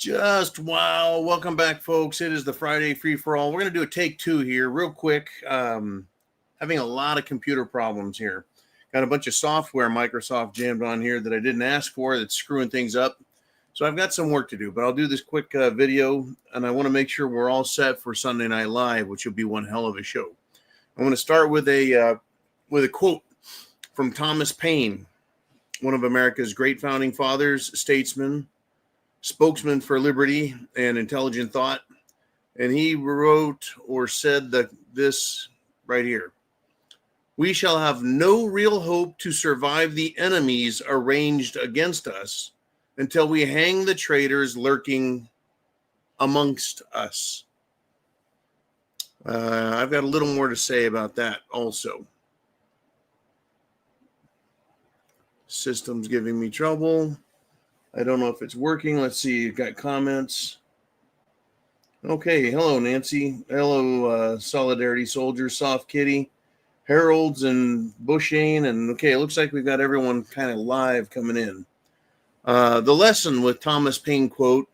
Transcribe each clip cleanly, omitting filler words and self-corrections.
Just wow. Welcome back, folks. It is the Friday free for all. We're going to do a take two here real quick. Having a lot of computer problems here. Got a bunch of software Microsoft jammed on here that I didn't ask for that's screwing things up. So I've got some work to do, but I'll do this quick video, and I want to make sure we're all set for Sunday Night Live, which will be one hell of a show. I'm going to start with a quote from Thomas Paine, one of America's great founding fathers, statesman, spokesman for liberty and intelligent thought. And he wrote or said this right here. We shall have no real hope to survive the enemies arranged against us until we hang the traitors lurking amongst us. I've got a little more to say about that also. System's giving me trouble. I don't know if it's working. Let's see. You've got comments. Okay. Hello, Nancy. Hello, Solidarity Soldiers, Soft Kitty, Harold's, and Bushane. And okay, it looks like we've got everyone kind of live coming in. The lesson with Thomas Paine quote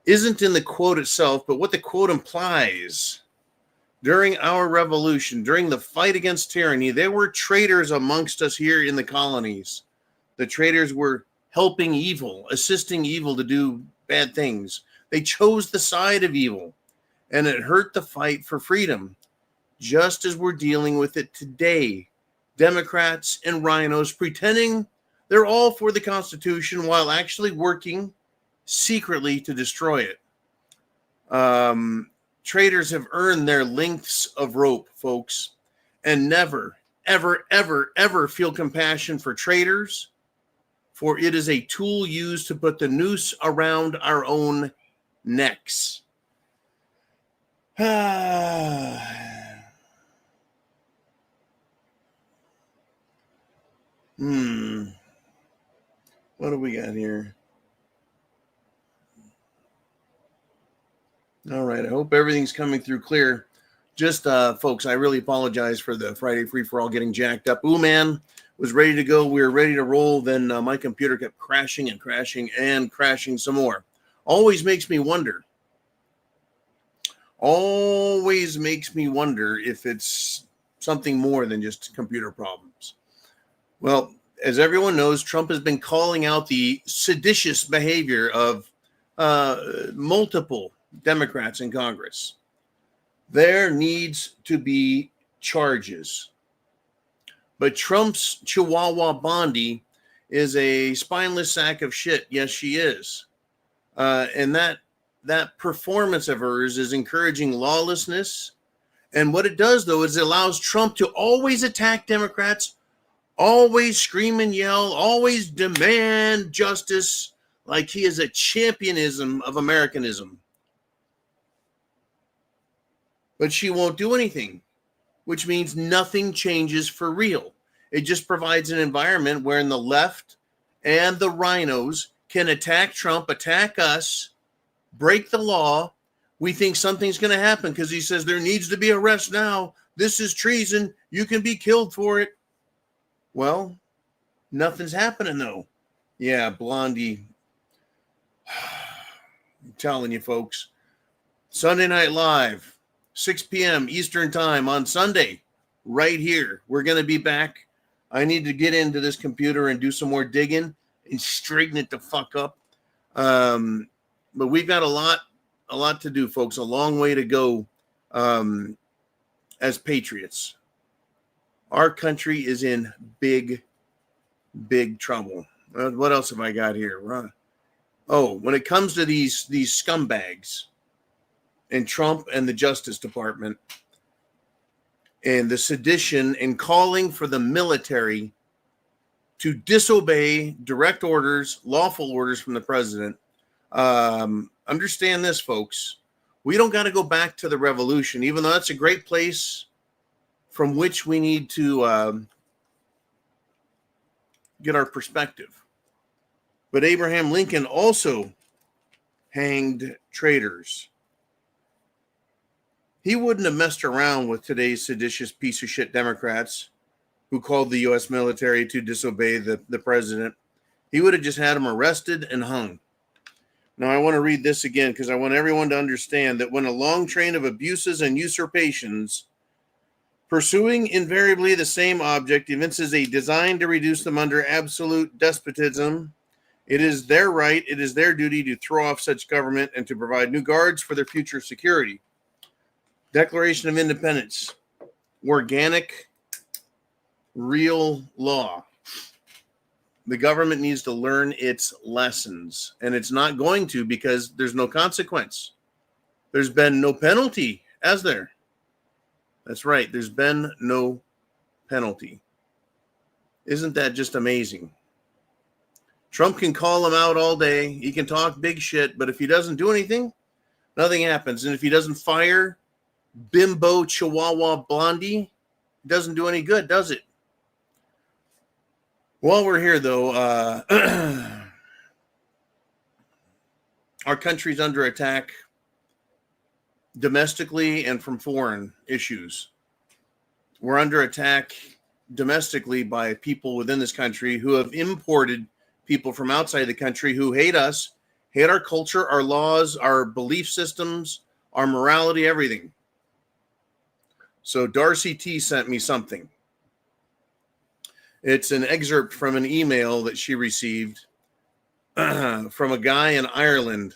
isn't in the quote itself, but what the quote implies. During our revolution, during the fight against tyranny, there were traitors amongst us here in the colonies. The traitors were helping evil, assisting evil to do bad things. They chose the side of evil, and it hurt the fight for freedom, just as we're dealing with it today. Democrats and rhinos pretending they're all for the Constitution while actually working secretly to destroy it. Traitors have earned their lengths of rope, folks, and never, ever, ever, ever feel compassion for traitors, for it is a tool used to put the noose around our own necks. What do we got here? All right, I hope everything's coming through clear. Just, folks, I really apologize for the Friday free-for-all getting jacked up. Ooh, man. Was ready to go. We were ready to roll. Then my computer kept crashing and crashing and crashing some more. Always makes me wonder. Always makes me wonder if it's something more than just computer problems. Well, as everyone knows, Trump has been calling out the seditious behavior of multiple Democrats in Congress. There needs to be charges. But Trump's Chihuahua Bondi is a spineless sack of shit. Yes, she is. And that performance of hers is encouraging lawlessness. And what it does, though, is it allows Trump to always attack Democrats, always scream and yell, always demand justice, like he is a championism of Americanism. But she won't do anything, which means nothing changes for real. It just provides an environment wherein the left and the rhinos can attack Trump, attack us, break the law. We think something's going to happen because he says there needs to be arrest now. This is treason. You can be killed for it. Well, nothing's happening, though. Yeah, Blondie. I'm telling you, folks. Sunday Night Live. 6 p.m. Eastern time on Sunday, right here. We're going to be back. I need to get into this computer and do some more digging and straighten it the fuck up. But we've got a lot to do, folks. A long way to go as patriots. Our country is in big, big trouble. What else have I got here? Oh, when it comes to these scumbags, and Trump and the Justice Department and the sedition and calling for the military to disobey direct orders, lawful orders from the president. Understand this, folks. We don't got to go back to the revolution, even though that's a great place from which we need to get our perspective. But Abraham Lincoln also hanged traitors. He wouldn't have messed around with today's seditious piece of shit Democrats who called the U.S. military to disobey the president. He would have just had them arrested and hung. Now, I want to read this again because I want everyone to understand that when a long train of abuses and usurpations pursuing invariably the same object evinces a design to reduce them under absolute despotism, it is their right, it is their duty to throw off such government and to provide new guards for their future security. Declaration of Independence. Organic, real law. The government needs to learn its lessons, and it's not going to because there's no consequence. There's been no penalty, has there? That's right. There's been no penalty. Isn't that just amazing? Trump can call him out all day. He can talk big shit, but if he doesn't do anything, nothing happens. And if he doesn't fire Bimbo Chihuahua Blondie, it doesn't do any good, does it? While we're here, though, our country's under attack domestically and from foreign issues. We're under attack domestically by people within this country who have imported people from outside the country who hate us, hate our culture, our laws, our belief systems, our morality, everything. So Darcy T sent me something. It's an excerpt from an email that she received from a guy in Ireland.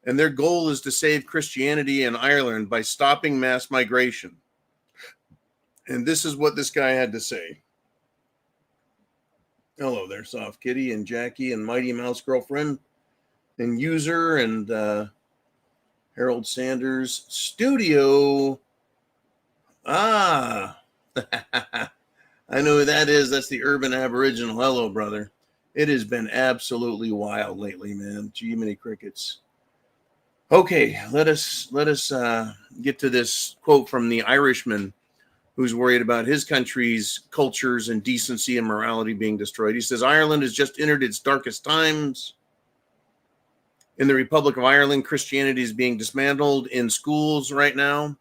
And their goal is to save Christianity in Ireland by stopping mass migration. And this is what this guy had to say. Hello there, Soft Kitty and Jackie and Mighty Mouse Girlfriend and User and Harold Sanders Studio. Ah, I know who that is. That's the Urban Aboriginal. Hello, brother. It has been absolutely wild lately, man. Gee, many crickets. Okay, let us get to this quote from the Irishman who's worried about his country's cultures and decency and morality being destroyed. He says, Ireland has just entered its darkest times. In the Republic of Ireland, Christianity is being dismantled in schools right now.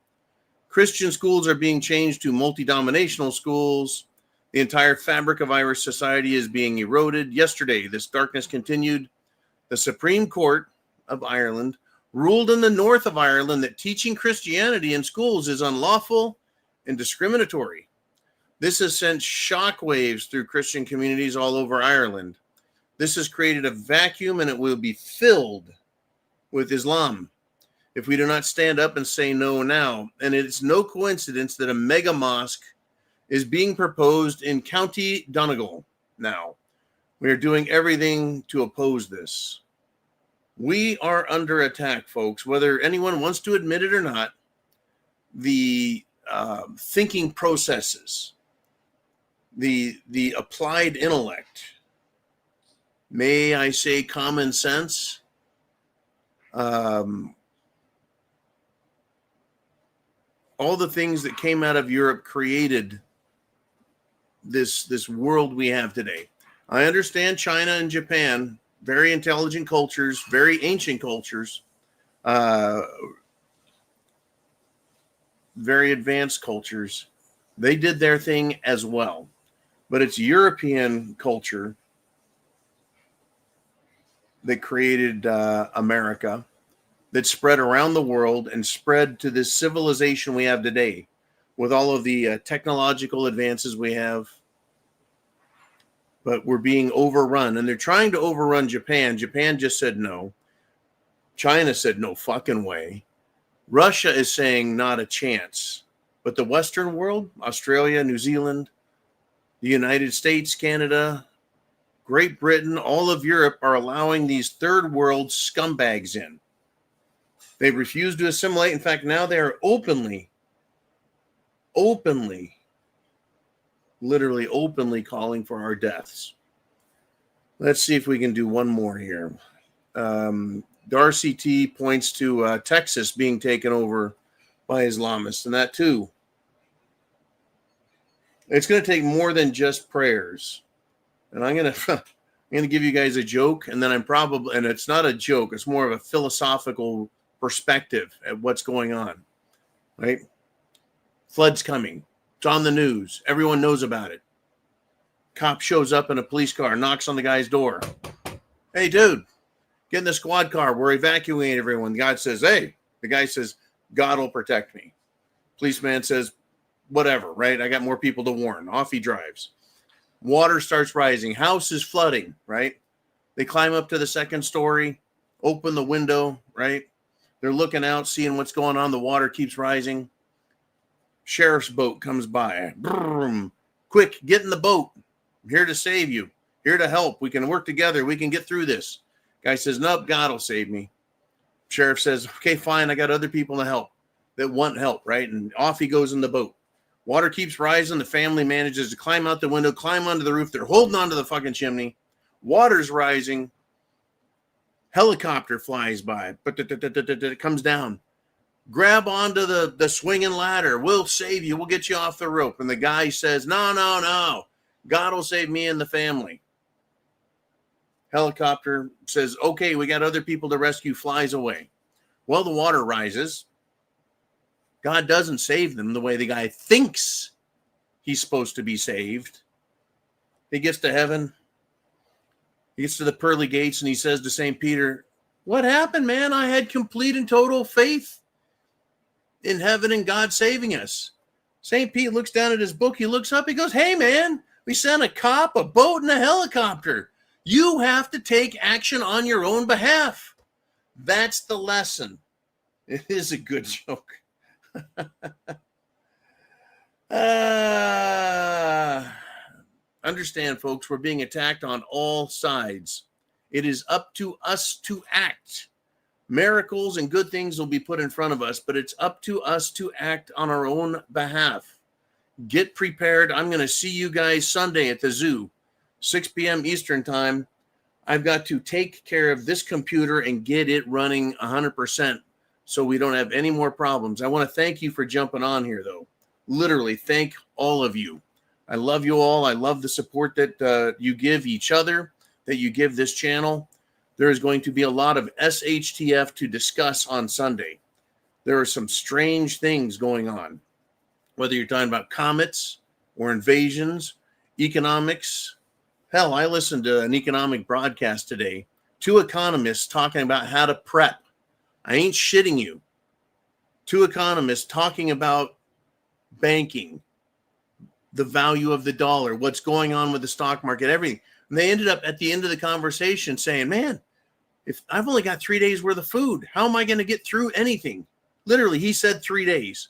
Christian schools are being changed to multi-denominational schools. The entire fabric of Irish society is being eroded. Yesterday, this darkness continued. The Supreme Court of Ireland ruled in the north of Ireland that teaching Christianity in schools is unlawful and discriminatory. This has sent shockwaves through Christian communities all over Ireland. This has created a vacuum, and it will be filled with Islam if we do not stand up and say no now. And it's no coincidence that a mega mosque is being proposed in County Donegal now. We are doing everything to oppose this. We are under attack, folks, whether anyone wants to admit it or not. The thinking processes, the applied intellect, may I say common sense, all the things that came out of Europe created this world we have today. I understand China and Japan, very intelligent cultures, very ancient cultures, very advanced cultures. They did their thing as well. But it's European culture that created America, that spread around the world and spread to this civilization we have today with all of the technological advances we have. But we're being overrun, and they're trying to overrun Japan. Japan just said no. China said no fucking way. Russia is saying not a chance. But the Western world, Australia, New Zealand, the United States, Canada, Great Britain, all of Europe are allowing these third world scumbags in. They refuse to assimilate. In fact, now they are openly, literally openly calling for our deaths. Let's see if we can do one more here. Darcy T points to Texas being taken over by Islamists, and that too. It's going to take more than just prayers. And I'm going to give you guys a joke, and then and it's not a joke, it's more of a philosophical perspective at what's going on, right? Flood's coming. It's on the news. Everyone knows about it. Cop shows up in a police car, knocks on the guy's door. Hey, dude, Get in the squad car. We're evacuating everyone. The guy says, hey, the guy says, God will protect me. Policeman says, whatever, right? I got more people to warn. Off he drives. Water starts rising. House is flooding, right? They climb up to the second story, open the window, right? They're looking out, seeing what's going on. The water keeps rising. Sheriff's boat comes by. Boom. Quick, get in the boat. I'm here to save you. Here to help. We can work together. We can get through this. Guy says, nope, God will save me. Sheriff says, okay, fine. I got other people to help that want help, right? And off he goes in the boat. Water keeps rising. The family manages to climb out the window, climb onto the roof. They're holding onto the fucking chimney. Water's rising. Helicopter flies by. It comes down. Grab onto the swinging ladder. We'll save you. We'll get you off the rope. And the guy says, no. God will save me and the family. Helicopter says, okay, we got other people to rescue, flies away. Well, the water rises. God doesn't save them the way the guy thinks he's supposed to be saved. He gets to heaven. He gets to the pearly gates and he says to St. Peter, what happened, man? I had complete and total faith in heaven and God saving us. St. Pete looks down at his book. He looks up. He goes, hey, man, we sent a cop, a boat, and a helicopter. You have to take action on your own behalf. That's the lesson. It is a good joke. Understand, folks, we're being attacked on all sides. It is up to us to act. Miracles and good things will be put in front of us, but it's up to us to act on our own behalf. Get prepared. I'm going to see you guys Sunday at the zoo, 6 p.m. Eastern time. I've got to take care of this computer and get it running 100% so we don't have any more problems. I want to thank you for jumping on here, though. Literally, thank all of you. I love you all. I love the support that you give each other, that you give this channel. There is going to be a lot of SHTF to discuss on Sunday. There are some strange things going on, whether you're talking about comets or invasions, economics. Hell, I listened to an economic broadcast today. 2 economists talking about how to prep. I ain't shitting you. 2 economists talking about banking, the value of the dollar, what's going on with the stock market, everything. And they ended up at the end of the conversation saying, man, if I've only got 3 days worth of food, how am I going to get through anything? Literally, he said 3 days,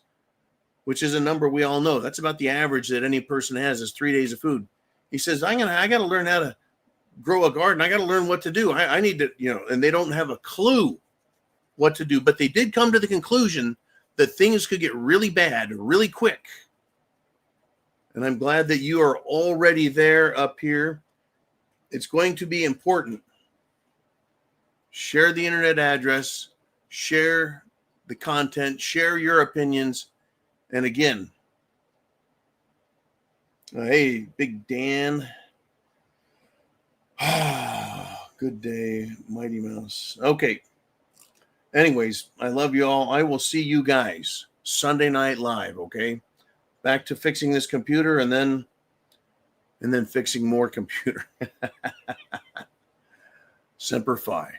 which is a number we all know. That's about the average that any person has is 3 days of food. He says, I got to learn how to grow a garden. I got to learn what to do. I need to, and they don't have a clue what to do, but they did come to the conclusion that things could get really bad really quick. And I'm glad that you are already there up here. It's going to be important. Share the internet address, share the content, share your opinions. And again, hey, Big Dan. Good day, Mighty Mouse. Okay. Anyways, I love you all. I will see you guys Sunday night live, okay? Back to fixing this computer and then fixing more computer. Semper Fi.